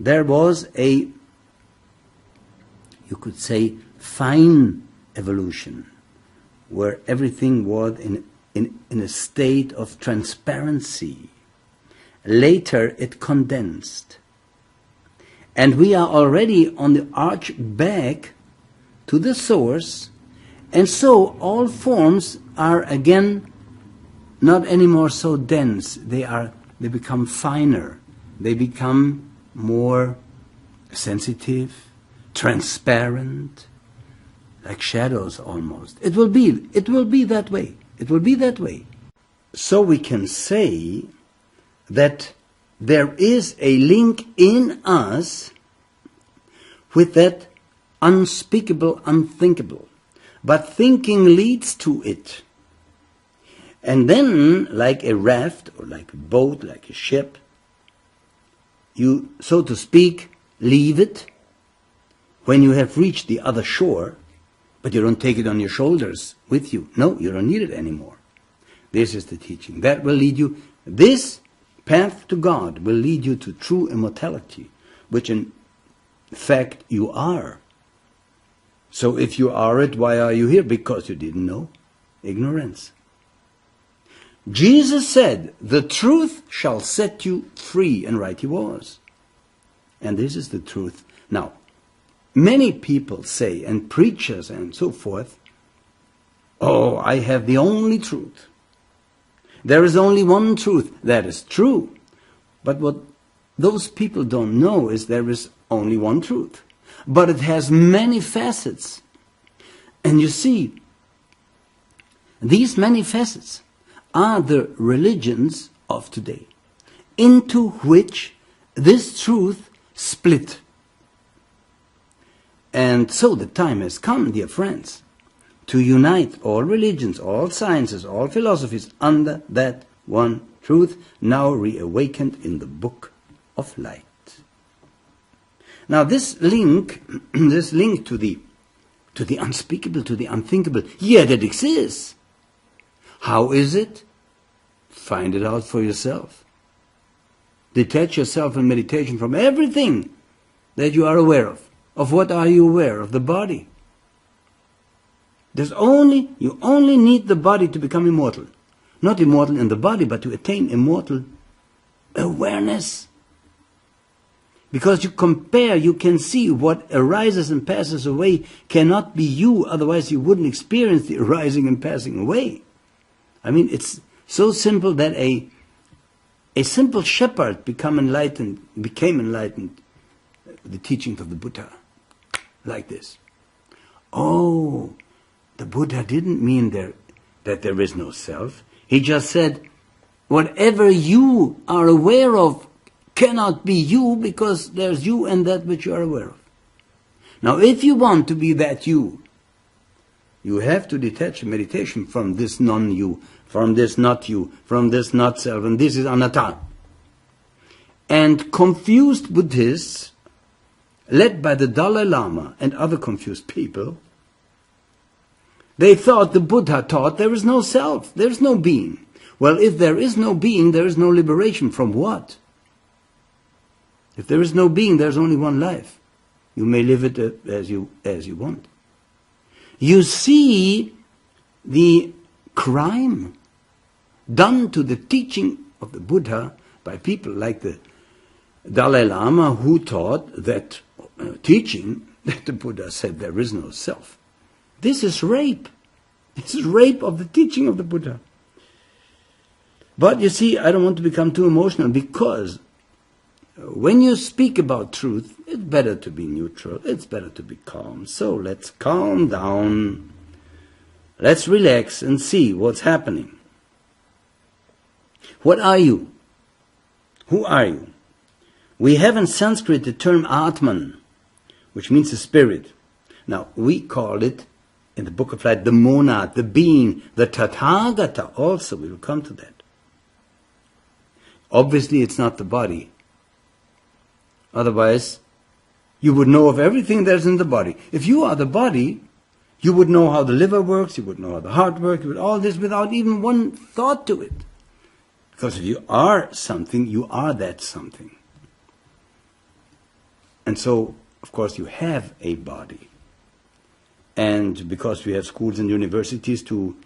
there was a, you could say, fine evolution, where everything was in a state of transparency. Later it condensed. And we are already on the arch back to the source, and so all forms are again not anymore so dense. They become finer. They become more sensitive, transparent, like shadows almost. It will be that way. It will be that way. So we can say that there is a link in us with that unspeakable, unthinkable. But thinking leads to it. And then, like a raft, or like a boat, like a ship, you, so to speak, leave it when you have reached the other shore, but you don't take it on your shoulders with you. No, you don't need it anymore. This is the teaching. That will lead you, this path to God will lead you to true immortality, which in fact you are. So if you are it, why are you here? Because you didn't know. Ignorance. Jesus said, the truth shall set you free, and right he was. And this is the truth. Now, many people say, and preachers and so forth, oh, I have the only truth. There is only one truth. That is true. But what those people don't know is there is only one truth. But it has many facets. And you see, these many facets are the religions of today, into which this truth split. And so the time has come, dear friends, to unite all religions, all sciences, all philosophies under that one truth, now reawakened in the book of light. Now this link to the unspeakable, to the unthinkable, yet it exists. How is it? Find it out for yourself. Detach yourself in meditation from everything that you are aware of. Of what are you aware? Of the body. You only need the body to become immortal. Not immortal in the body, but to attain immortal awareness. Because you compare, you can see what arises and passes away cannot be you, otherwise you wouldn't experience the arising and passing away. I mean, it's so simple that a simple shepherd became enlightened, the teachings of the Buddha, like this. Oh, the Buddha didn't mean that there is no self. He just said, whatever you are aware of cannot be you, because there's you and that which you are aware of. Now, if you want to be that you have to detach meditation from this non-you, from this not you, from this not self, and this is anatta. And confused Buddhists, led by the Dalai Lama and other confused people, they thought the Buddha taught there is no self, there is no being. Well, if there is no being, there is no liberation. From what? If there is no being, there is only one life. You may live it as you want. You see the crime done to the teaching of the Buddha by people like the Dalai Lama, who taught that teaching that the Buddha said there is no self. This is rape. This is rape of the teaching of the Buddha. But you see, I don't want to become too emotional, because when you speak about truth, it's better to be neutral. It's better to be calm. So let's calm down. Let's relax and see what's happening. What are you? Who are you? We have in Sanskrit the term Atman, which means the spirit. Now, we call it, in the Book of Light, the monad, the being, the Tathagata also. We will come to that. Obviously, it's not the body. Otherwise, you would know of everything that's in the body. If you are the body, you would know how the liver works, you would know how the heart works, you would all this without even one thought to it. Because if you are something, you are that something. And so, of course, you have a body. And because we have schools and universities to,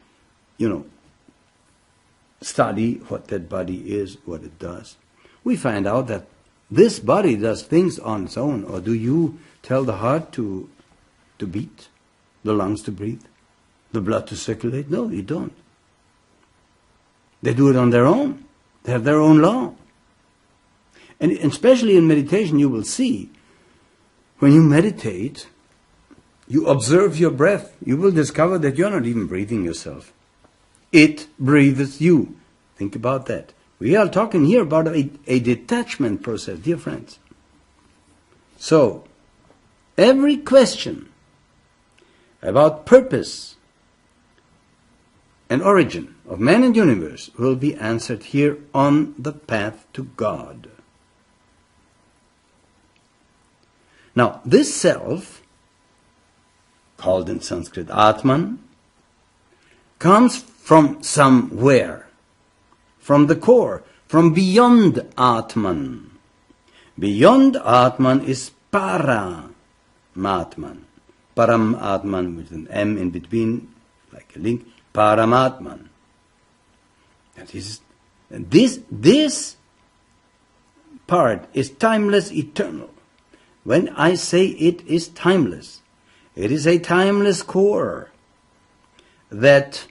study what that body is, what it does, we find out that this body does things on its own. Or do you tell the heart to beat, the lungs to breathe, the blood to circulate? No, you don't. They do it on their own. They have their own law. And especially in meditation, you will see, when you meditate, you observe your breath, you will discover that you're not even breathing yourself. It breathes you. Think about that. We are talking here about a detachment process, dear friends. So, every question about purpose and origin of man and universe will be answered here on the path to God. Now, this self, called in Sanskrit Atman, comes from somewhere, from the core, from beyond Atman. Beyond Atman is Paramatman. Param Atman with an M in between, like a link, Paramatman. That is, this part is timeless, eternal. When I say it is timeless, it is a timeless core that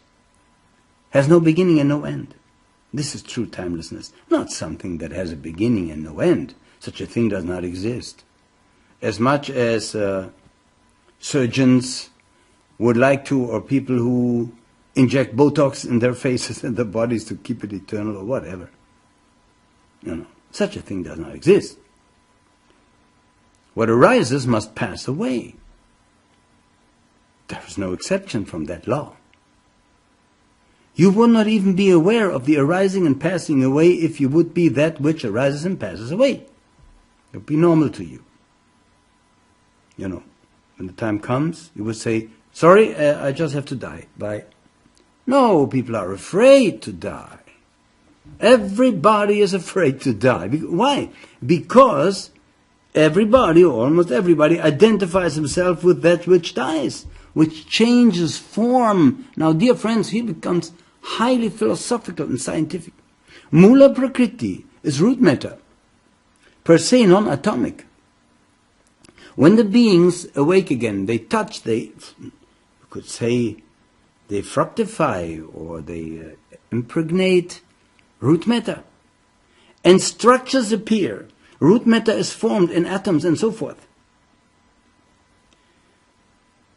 has no beginning and no end. This is true timelessness, not something that has a beginning and no end. Such a thing does not exist. As much as surgeons would like to, or people who inject Botox in their faces and their bodies to keep it eternal or whatever. Such a thing does not exist. What arises must pass away. There is no exception from that law. You would not even be aware of the arising and passing away if you would be that which arises and passes away. It would be normal to you. When the time comes, you would say, sorry, I just have to die. Bye. No, people are afraid to die. Everybody is afraid to die. Why? Because everybody, or almost everybody, identifies himself with that which dies, which changes form. Now, dear friends, here becomes highly philosophical and scientific. Mula Prakriti is root matter, per se non-atomic. When the beings awake again, they touch, you could say, they fructify or they impregnate root matter. And structures appear. Root matter is formed in atoms and so forth.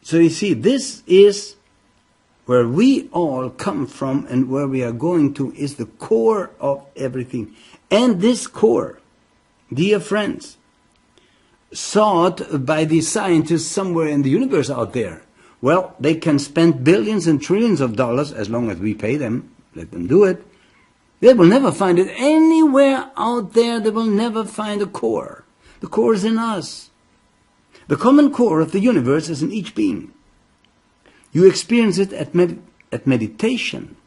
So you see, this is where we all come from, and where we are going to is the core of everything. And this core, dear friends, sought by the scientists somewhere in the universe out there. Well, they can spend billions and trillions of dollars as long as we pay them, let them do it. They will never find it anywhere out there. They will never find a core. The core is in us. The common core of the universe is in each being. You experience it at meditation.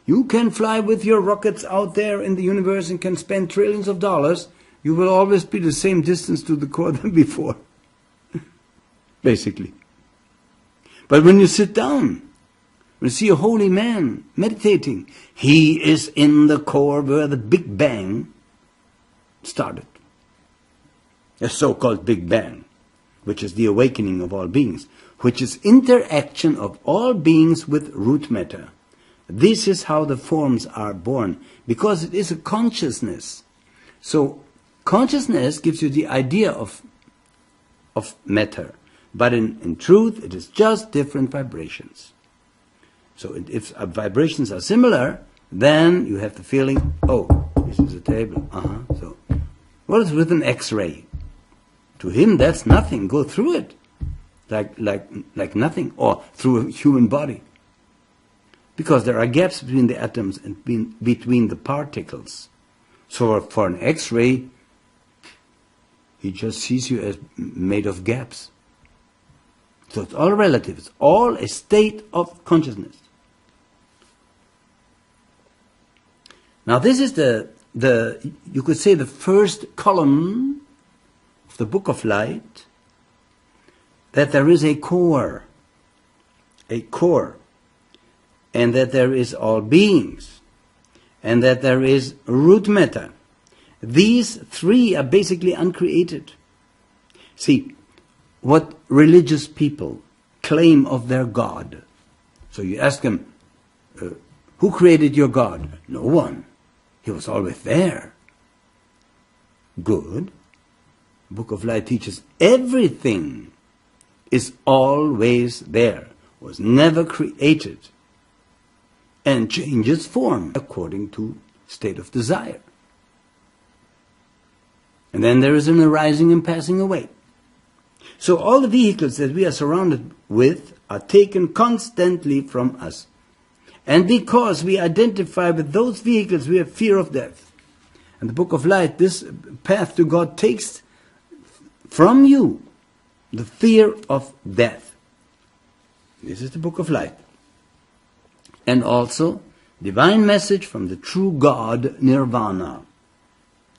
You can fly with your rockets out there in the universe and can spend trillions of dollars. You will always be the same distance to the core than before. Basically. But when you sit down, when you see a holy man meditating, he is in the core where the Big Bang started. A so-called Big Bang, which is the awakening of all beings, which is interaction of all beings with root matter. This is how the forms are born, because it is a consciousness. So consciousness gives you the idea of matter, but in truth it is just different vibrations. So if vibrations are similar, then you have the feeling, oh, this is a table. So what is with an X-ray? To him that's nothing. Go through it like nothing, or through a human body. Because there are gaps between the atoms and between the particles. So for an X-ray, he just sees you as made of gaps. So it's all relative. It's all a state of consciousness. Now this is the you could say the first column of the Book of Light that there is a core, and that there is all beings, and that there is root matter. These three are basically uncreated. See, what religious people claim of their God. So you ask them, who created your God? No one. He was always there. Good. Book of Light teaches everything is always there, was never created, and changes form according to state of desire. And then there is an arising and passing away. So all the vehicles that we are surrounded with are taken constantly from us. And because we identify with those vehicles, we have fear of death. And the Book of Light, this path to God, takes from you the fear of death. This is the Book of Light. And also, divine message from the true God, Nirvana.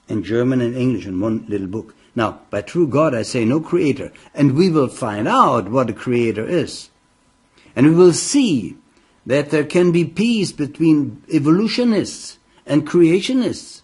In German and English in one little book. Now, by true God I say no creator. And we will find out what a creator is. And we will see that there can be peace between evolutionists and creationists.